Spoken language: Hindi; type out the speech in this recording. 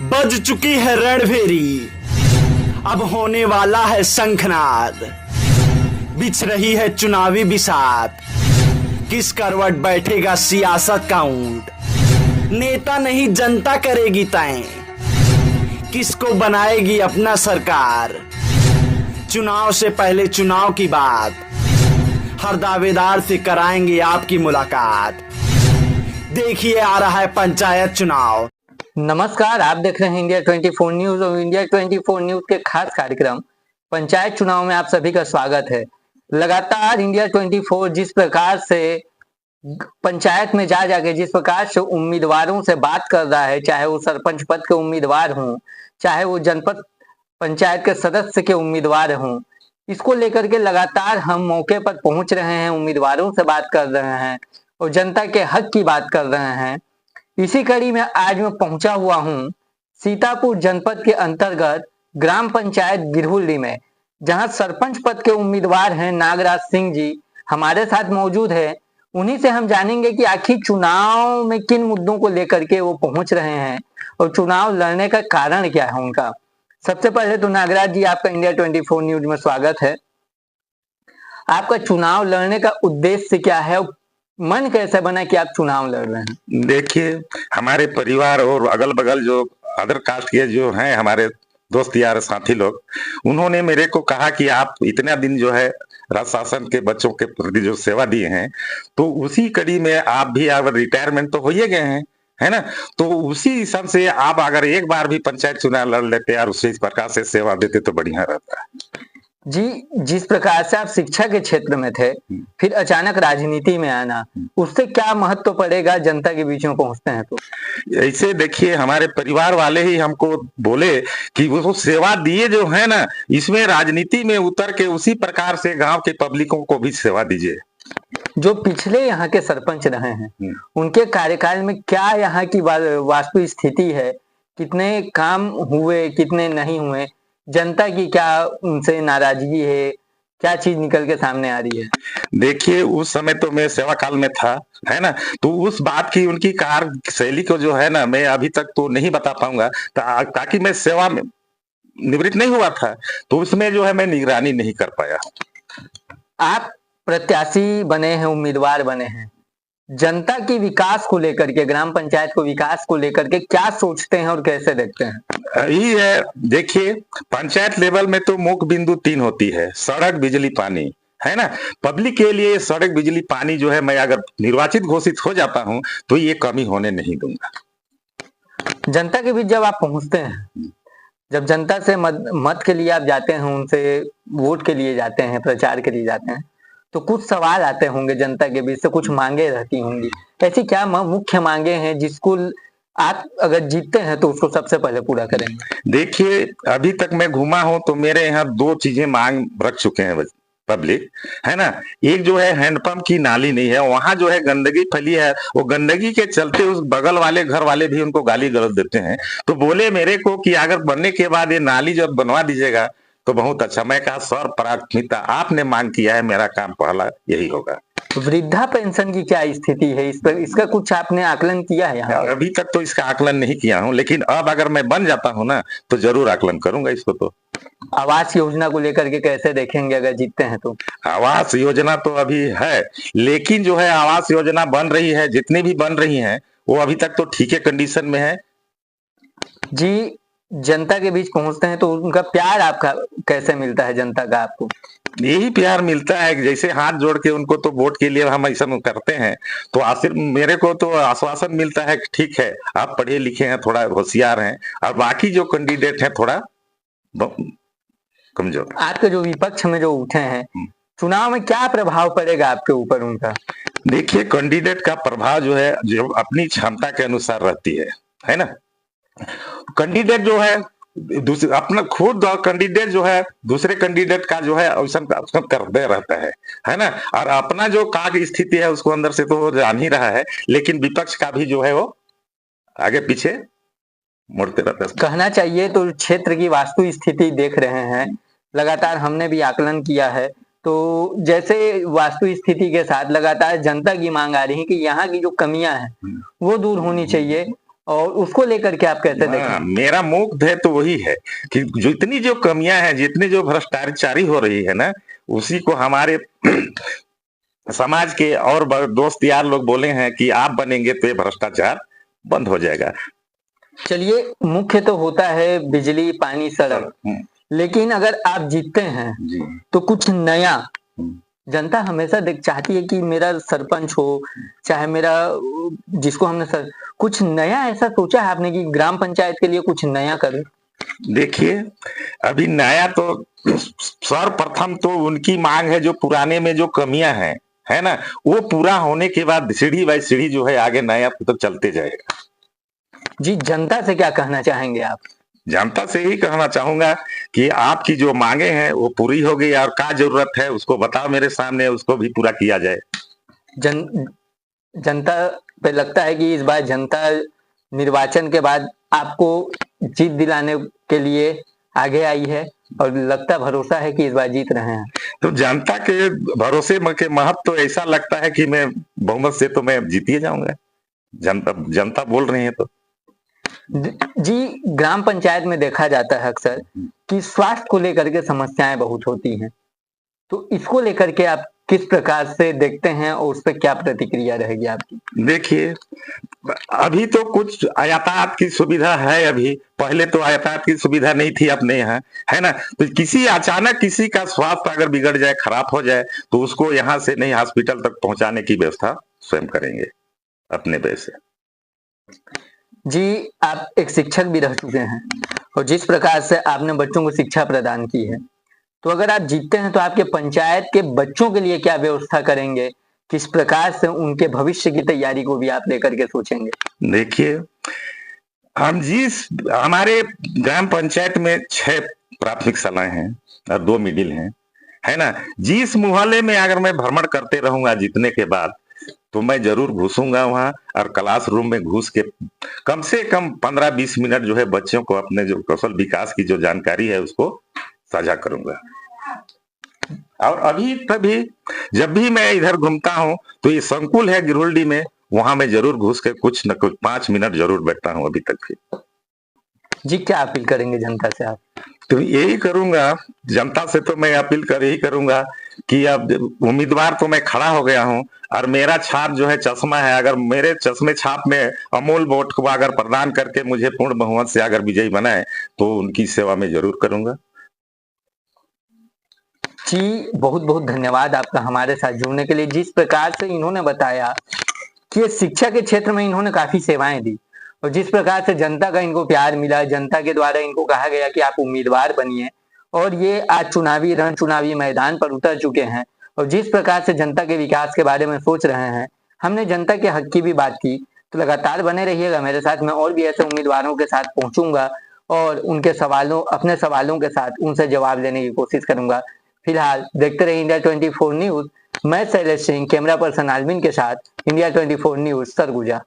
बज चुकी है रणभेरी, अब होने वाला है शंखनाद। बिछ रही है चुनावी बिसात, किस करवट बैठेगा सियासत का ऊंट। नेता नहीं जनता करेगी तय, किसको बनाएगी अपना सरकार। चुनाव से पहले चुनाव की बात, हर दावेदार से कराएंगे आपकी मुलाकात। देखिए आ रहा है पंचायत चुनाव। नमस्कार, आप देख रहे हैं इंडिया 24 न्यूज और इंडिया 24 न्यूज के खास कार्यक्रम पंचायत चुनाव में आप सभी का स्वागत है। लगातार इंडिया 24 जिस प्रकार से पंचायत में जा जाके जिस प्रकार से उम्मीदवारों से बात कर रहा है, चाहे वो सरपंच पद के उम्मीदवार हों, चाहे वो जनपद पंचायत के सदस्य के उम्मीदवार हों, इसको लेकर के लगातार हम मौके पर पहुंच रहे हैं, उम्मीदवारों से बात कर रहे हैं और जनता के हक की बात कर रहे हैं। इसी कड़ी में आज मैं पहुंचा हुआ हूं सीतापुर जनपद के अंतर्गत ग्राम पंचायत गिरहुल्ली में, जहां सरपंच पद के उम्मीदवार हैं नागराज सिंह जी हमारे साथ मौजूद है। उन्हीं से हम जानेंगे कि आखिर चुनाव में किन मुद्दों को लेकर के वो पहुंच रहे हैं और चुनाव लड़ने का कारण क्या है उनका। सबसे पहले तो नागराज जी, आपका इंडिया 24 न्यूज में स्वागत है। आपका चुनाव लड़ने का उद्देश्य क्या है, मन कैसे बना कि आप चुनाव लड़ रहे हैं? देखिए, हमारे परिवार और अगल बगल जो अदर कास्ट के जो हैं हमारे दोस्त यार साथी लोग, उन्होंने मेरे को कहा कि आप इतना दिन जो है राज शासन के बच्चों के प्रति जो सेवा दिए हैं, तो उसी कड़ी में आप भी अगर रिटायरमेंट तो हो ही गए हैं, है ना, तो उसी हिसाब से आप अगर एक बार भी पंचायत चुनाव लड़ लेते और उसी प्रकार से सेवा देते तो बढ़िया रहता है जी। जिस प्रकार से आप शिक्षा के क्षेत्र में थे, फिर अचानक राजनीति में आना, उससे क्या महत्व पड़ेगा जनता के बीच में पहुंचते हैं तो? ऐसे देखिए, हमारे परिवार वाले ही हमको बोले कि वो सेवा दिए जो है ना, इसमें राजनीति में उतर के उसी प्रकार से गांव के पब्लिकों को भी सेवा दीजिए। जो पिछले यहाँ के सरपंच रहे हैं, उनके कार्यकाल में क्या यहाँ की वास्तु स्थिति है, कितने काम हुए, कितने नहीं हुए, जनता की क्या उनसे नाराजगी है, क्या चीज निकल के सामने आ रही है? देखिए, उस समय तो मैं सेवा काल में था, है ना, तो उस बात की उनकी कार्य शैली को जो है ना, मैं अभी तक तो नहीं बता पाऊंगा, ताकि मैं सेवा में निवृत्त नहीं हुआ था, तो उसमें जो है मैं निगरानी नहीं कर पाया। आप प्रत्याशी बने हैं, उम्मीदवार बने हैं, जनता की विकास को लेकर के, ग्राम पंचायत को विकास को लेकर के क्या सोचते हैं और कैसे देखते हैं? यही है, देखिए, पंचायत लेवल में तो मुख्य बिंदु 3 होती है: सड़क, बिजली, पानी, है ना। पब्लिक के लिए सड़क, बिजली, पानी जो है, मैं अगर निर्वाचित घोषित हो जाता हूं तो ये कमी होने नहीं दूंगा। जनता के बीच जब आप पहुंचते हैं, जब जनता से मत के लिए आप जाते हैं, उनसे वोट के लिए जाते हैं, प्रचार के लिए जाते हैं, तो कुछ सवाल आते होंगे जनता के बीच से, कुछ मांगे रहती होंगी। ऐसी क्या मुख्य मांगे हैं जिसको आप अगर जीतते हैं तो उसको सबसे पहले पूरा करेंगे? देखिए, अभी तक मैं घूमा हूं तो मेरे यहाँ 2 चीजें मांग रख चुके हैं पब्लिक, है ना। एक जो है हैंडपंप की नाली नहीं है, वहां जो है गंदगी फैली है, वो गंदगी के चलते उस बगल वाले घर वाले भी उनको गाली गलौज देते हैं। तो बोले मेरे को कि अगर बनने के बाद ये नाली जब बनवा दीजिएगा तो बहुत अच्छा। मैं कहा, सर, प्राथमिकता आपने मांग किया है, मेरा काम पहला यही होगा। वृद्धा पेंशन की क्या स्थिति है, इस पर इसका कुछ आपने आकलन किया है यहाँ? अभी तक तो इसका आकलन नहीं किया हूँ, लेकिन अब अगर मैं बन जाता हूँ ना तो जरूर आकलन करूंगा इसको। तो आवास योजना को लेकर के कैसे देखेंगे अगर जीतते हैं तो? आवास योजना तो अभी है, लेकिन जो है आवास योजना बन रही है, जितनी भी बन रही है वो अभी तक तो ठीक है कंडीशन में है जी। जनता के बीच पहुंचते हैं तो उनका प्यार आपका कैसे मिलता है, जनता का आपको? यही प्यार मिलता है, जैसे हाथ जोड़ के उनको तो वोट के लिए हम ऐसा करते हैं, तो आखिर मेरे को तो आश्वासन मिलता है कि ठीक है, आप पढ़े लिखे हैं, थोड़ा होशियार हैं, और बाकी जो कैंडिडेट है थोड़ा कमजोर। आपके जो विपक्ष में जो उठे हैं, चुनाव में क्या प्रभाव पड़ेगा आपके ऊपर उनका? देखिए, कैंडिडेट का प्रभाव जो है, जो अपनी क्षमता के अनुसार रहती है ना। कैंडिडेट जो है दूसरे अपना खुद कैंडिडेट जो है दूसरे कैंडिडेट का जो है अवसर करते रहता है ना, और अपना जो कार्य स्थिति है उसको अंदर से तो वो जान ही रहा है, लेकिन विपक्ष का भी जो है वो आगे पीछे मुड़ते रहता है। कहना चाहिए तो क्षेत्र की वास्तु स्थिति देख रहे हैं, लगातार हमने भी आकलन किया है, तो जैसे वास्तु स्थिति के साथ लगातार जनता की मांग आ रही है कि यहाँ की जो कमियां हैं वो दूर होनी चाहिए और उसको लेकर के आप कैसे देखें? मेरा मुग्ध है तो वही है कि जो इतनी जो कमियां हैं, जितनी जो भ्रष्टाचारी हो रही है ना, उसी को हमारे समाज के और दोस्त यार लोग बोले हैं कि आप बनेंगे तो ये भ्रष्टाचार बंद हो जाएगा। चलिए, मुख्य तो होता है बिजली, पानी, सड़क, लेकिन अगर आप जीतते हैं जी। तो कुछ नया। जनता हमेशा चाहती है कि मेरा सरपंच हो, चाहे मेरा जिसको हमने कुछ नया ऐसा सोचा है आपने कि ग्राम पंचायत के लिए कुछ नया करें? देखिए, अभी नया तो सर्वप्रथम तो उनकी मांग है, जो पुराने में जो कमियां हैं, है ना, वो पूरा होने के बाद सीढ़ी बाई सीढ़ी जो है आगे नया तो चलते जाएगा। जी, जनता से क्या कहना चाहेंगे आप? जनता से ही कहना चाहूंगा कि आपकी जो मांगे हैं वो पूरी हो गई, और क्या जरूरत है उसको बताओ मेरे सामने, उसको भी पूरा किया जाए। जनता पे लगता है कि इस बार जनता निर्वाचन के बाद आपको जीत दिलाने के लिए आगे आई है, और लगता भरोसा है कि इस बार जीत रहे हैं। तो जनता के भरोसे के महत्व तो ऐसा लगता है कि मैं बहुमत से तो मैं जीत ही जाऊंगा। जनता बोल रही है तो। जी, ग्राम पंचायत में देखा जाता है अक्सर कि स्वास्थ्य को लेकर के समस्याएं बहुत होती हैं, तो इसको लेकर के आप किस प्रकार से देखते हैं और उस पर क्या प्रतिक्रिया रहेगी आपकी? देखिए, अभी तो कुछ यातायात की सुविधा है, अभी पहले तो यातायात की सुविधा नहीं थी अपने यहाँ, है ना। तो किसी अचानक किसी का स्वास्थ्य अगर बिगड़ जाए, खराब हो जाए, तो उसको यहाँ से नहीं हॉस्पिटल तक पहुंचाने की व्यवस्था स्वयं करेंगे अपने पैसे। जी, आप एक शिक्षक भी रह चुके हैं, और जिस प्रकार से आपने बच्चों को शिक्षा प्रदान की है, तो अगर आप जीतते हैं तो आपके पंचायत के बच्चों के लिए क्या व्यवस्था करेंगे? किस प्रकार से उनके भविष्य की तैयारी को भी आप लेकर के सोचेंगे? देखिए, हमारे ग्राम पंचायत में 6 प्राथमिक शालाएं हैं और 2 मिडिल हैं, है ना। जिस मोहल्ले में अगर मैं भ्रमण करते रहूंगा जीतने के बाद, तो मैं जरूर घुसूंगा वहां, और क्लासरूम में घुस के कम से कम 15-20 मिनट जो है बच्चों को अपने जो कौशल विकास की जो जानकारी है उसको साझा करूंगा। और अभी तभी जब भी मैं इधर घूमता हूं, तो ये संकुल है गिरहुल्डी में, वहां मैं जरूर घुस के कुछ न कुछ 5 मिनट जरूर बैठता हूं अभी तक भी। जी, क्या अपील करेंगे जनता से आप? तो यही करूंगा, जनता से तो मैं अपील यही करूंगा कि अब उम्मीदवार तो मैं खड़ा हो गया हूं, और मेरा छाप जो है चश्मा है, अगर मेरे चश्मे छाप में अमूल वोट को अगर प्रदान करके मुझे पूर्ण बहुमत से अगर विजयी बनाए, तो उनकी सेवा में जरूर करूंगा। जी, बहुत बहुत धन्यवाद आपका हमारे साथ जुड़ने के लिए। जिस प्रकार से इन्होंने बताया कि शिक्षा के क्षेत्र में इन्होंने काफी सेवाएं दी, और जिस प्रकार से जनता का इनको प्यार मिला, जनता के द्वारा इनको कहा गया कि आप उम्मीदवार बनिए, और ये आज चुनावी मैदान पर उतर चुके हैं, और जिस प्रकार से जनता के विकास के बारे में सोच रहे हैं, हमने जनता के हक की भी बात की। तो लगातार बने रहिएगा मेरे साथ, मैं और भी ऐसे उम्मीदवारों के साथ पहुंचूंगा और अपने सवालों के साथ उनसे जवाब लेने की कोशिश करूंगा। फिलहाल देखते रहिए इंडिया 24 न्यूज। मैं शैलेश सिंह, कैमरा पर्सन आलमिन के साथ, इंडिया 24 न्यूज, सरगुजा।